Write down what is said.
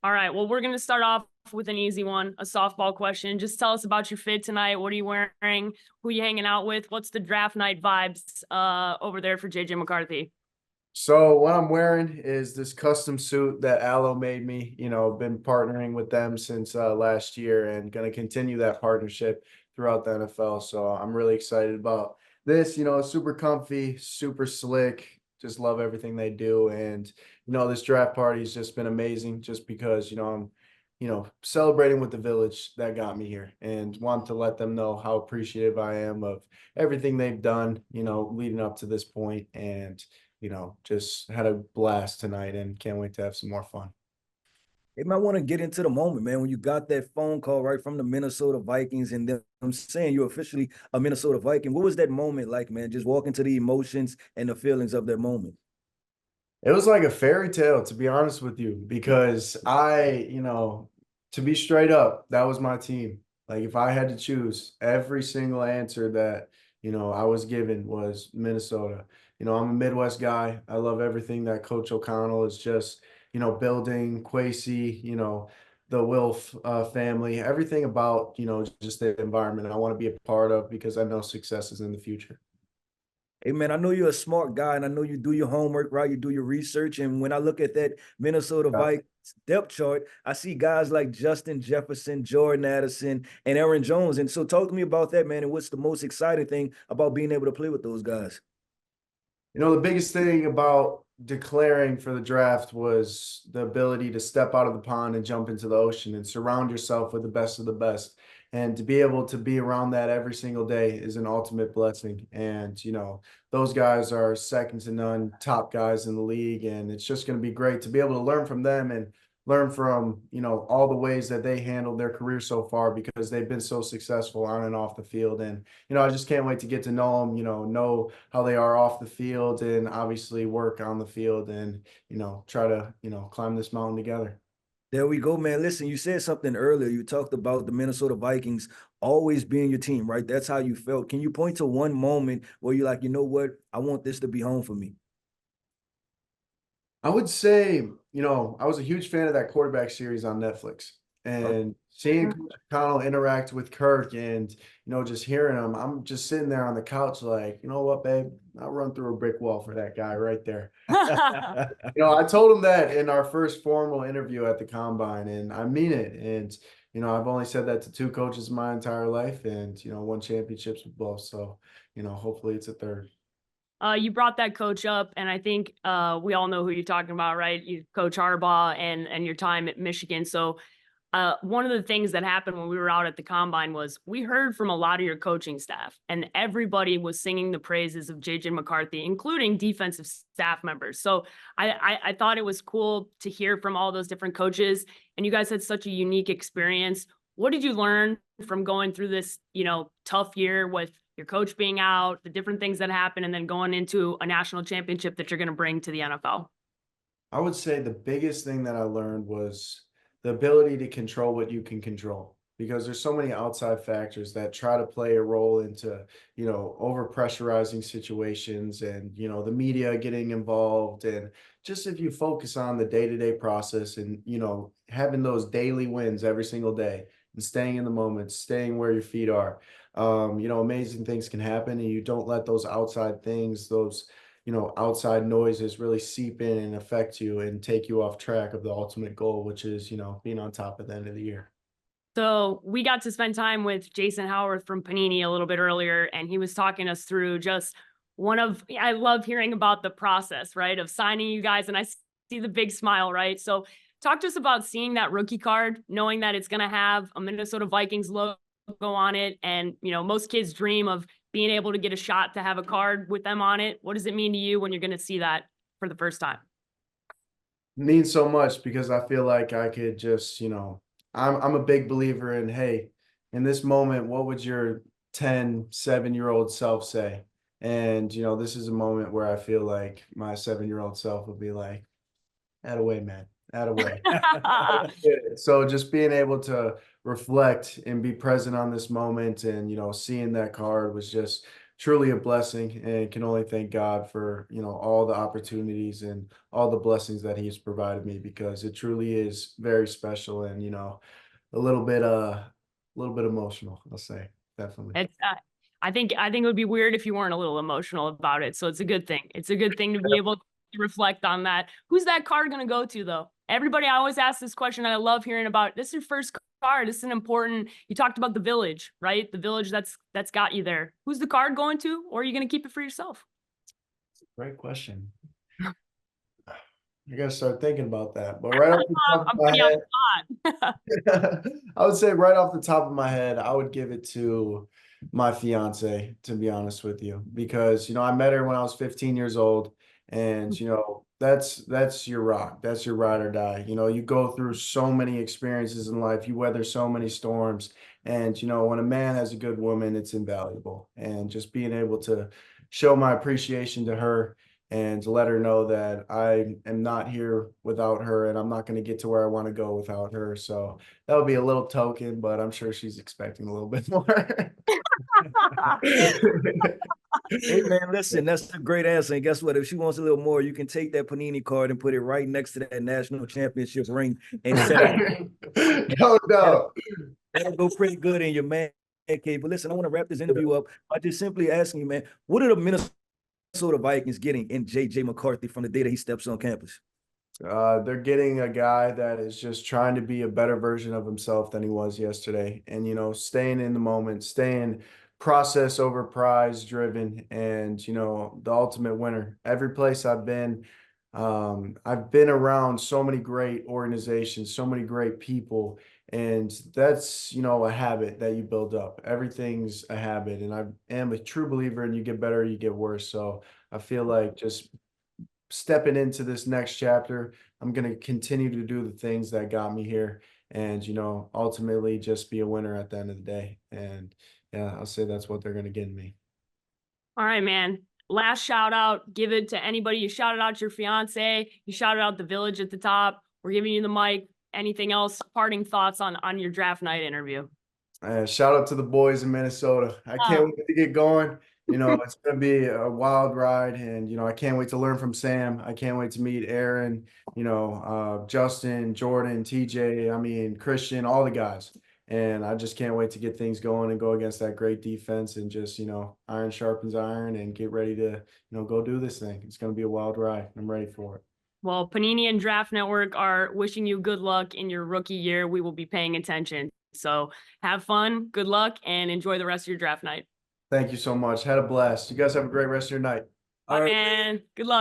All right. Well, we're going to start off with an easy one, a softball question. Just tell us about your fit tonight. What are you wearing? Who are you hanging out with? What's the draft night vibes over there for JJ McCarthy? So what I'm wearing is this custom suit that Aloe made me. Been partnering with them since last year and going to continue that partnership throughout the NFL. So I'm really excited about this. It's super comfy, super slick. Just love everything they do. And, this draft party has just been amazing just because, I'm, celebrating with the village that got me here and want to let them know how appreciative I am of everything they've done, leading up to this point. And just had a blast tonight and can't wait to have some more fun. They might want to get into the moment, man. When you got that phone call right from the Minnesota Vikings and them saying you're officially a Minnesota Viking, what was that moment like, man? Just walking to the emotions and the feelings of that moment. It was like a fairy tale, to be honest with you, because to be straight up, that was my team. Like if I had to choose, every single answer that, I was given was Minnesota. I'm a Midwest guy. I love everything that Coach O'Connell is just, building, Quasey, the Wilf family, everything about, just the environment I want to be a part of because I know success is in the future. Hey, man, I know you're a smart guy and I know you do your homework, right? You do your research. And when I look at that Minnesota Vikings depth chart, I see guys like Justin Jefferson, Jordan Addison, and Aaron Jones. And so talk to me about that, man. And what's the most exciting thing about being able to play with those guys? The biggest thing about declaring for the draft was the ability to step out of the pond and jump into the ocean and surround yourself with the best of the best. And to be able to be around that every single day is an ultimate blessing. And, those guys are second to none, top guys in the league. And it's just going to be great to be able to learn from them and learn from, all the ways that they handled their career so far because they've been so successful on and off the field. And, I just can't wait to get to know them, know how they are off the field and obviously work on the field and, try to, climb this mountain together. There we go, man. Listen, you said something earlier. You talked about the Minnesota Vikings always being your team, right? That's how you felt. Can you point to one moment where you're like, you know what? I want this to be home for me? I would say, I was a huge fan of that quarterback series on Netflix and seeing Coach Connell interact with Kirk and, just hearing him, I'm just sitting there on the couch like, you know what, babe, I'll run through a brick wall for that guy right there. I told him that in our first formal interview at the combine and I mean it. And, I've only said that to two coaches my entire life and, won championships with both. So, hopefully it's a third. You brought that coach up, and I think we all know who you're talking about, right? You Coach Harbaugh and your time at Michigan. So one of the things that happened when we were out at the combine was we heard from a lot of your coaching staff, and everybody was singing the praises of JJ McCarthy, including defensive staff members. So I thought it was cool to hear from all those different coaches, and you guys had such a unique experience. What did you learn from going through this, tough year with your coach being out, the different things that happen, and then going into a national championship that you're going to bring to the NFL? I would say the biggest thing that I learned was the ability to control what you can control because there's so many outside factors that try to play a role into, over pressurizing situations and, the media getting involved. And just if you focus on the day-to-day process and, having those daily wins every single day and staying in the moment, staying where your feet are, amazing things can happen and you don't let those outside things, those outside noises really seep in and affect you and take you off track of the ultimate goal, which is, being on top at the end of the year. So we got to spend time with Jason Howarth from Panini a little bit earlier, and he was talking us through just I love hearing about the process, right, of signing you guys, and I see the big smile, right? So talk to us about seeing that rookie card, knowing that it's going to have a Minnesota Vikings logo on it. And, most kids dream of being able to get a shot to have a card with them on it. What does it mean to you when you're going to see that for the first time? It means so much because I feel like I could just, I'm a big believer in, hey, in this moment, what would your 7-year-old self say? And, this is a moment where I feel like my 7-year-old self would be like, "Atta man, atta." So just being able to reflect and be present on this moment and, seeing that card was just truly a blessing, and can only thank God for, you know, all the opportunities and all the blessings that he's provided me, because it truly is very special and, you know, a little bit emotional, I'll say. Definitely. It's I think it would be weird if you weren't a little emotional about it. So it's a good thing. It's a good thing to be able to reflect on that. Who's that card going to go to though? Everybody, I always ask this question. And I love hearing about this is your first card. This is an important, you talked about the village, right? The village that's got you there. Who's the card going to, or are you going to keep it for yourself? Great question. I gotta start thinking about that. But right off the top of I'm my putting you on head, the spot. I would say right off the top of my head, I would give it to my fiance, to be honest with you, because, you know, I met her when I was 15 years old, and, you know, that's your rock. That's your ride or die. You know, you go through so many experiences in life, you weather so many storms, and, you know, when a man has a good woman, it's invaluable. And just being able to show my appreciation to her and to let her know that I am not here without her, and I'm not going to get to where I want to go without her. So that would be a little token, but I'm sure she's expecting a little bit more. Hey man, listen, that's a great answer. And guess what? If she wants a little more, you can take that Panini card and put it right next to that national championship ring and set it. No doubt. That'll go pretty good in your man cave. But listen, I want to wrap this interview up by just simply asking you, man, what are the Minnesota Vikings getting in JJ McCarthy from the day that he steps on campus? They're getting a guy that is just trying to be a better version of himself than he was yesterday. And, you know, staying in the moment, staying process over prize driven, and, you know, the ultimate winner. Every place I've been around so many great organizations, so many great people. And that's, you know, a habit that you build up. Everything's a habit. And I am a true believer in you get better, you get worse. So I feel like just stepping into this next chapter, I'm going to continue to do the things that got me here, and, you know, ultimately just be a winner at the end of the day. And yeah, I'll say that's what they're going to get in me. All right, man. Last shout out, give it to anybody. You shouted out your fiance, you shouted out the village at the top. We're giving you the mic. Anything else? Parting thoughts on your draft night interview? Shout out to the boys in Minnesota. I can't wait to get going. You know, it's going to be a wild ride, and, you know, I can't wait to learn from Sam. I can't wait to meet Aaron, you know, Justin, Jordan, TJ, I mean, Christian, all the guys. And I just can't wait to get things going and go against that great defense, and just, you know, iron sharpens iron, and get ready to, you know, go do this thing. It's going to be a wild ride. I'm ready for it. Well, Panini and Draft Network are wishing you good luck in your rookie year. We will be paying attention. So have fun, good luck, and enjoy the rest of your draft night. Thank you so much. Had a blast. You guys have a great rest of your night. Bye, man. Good luck.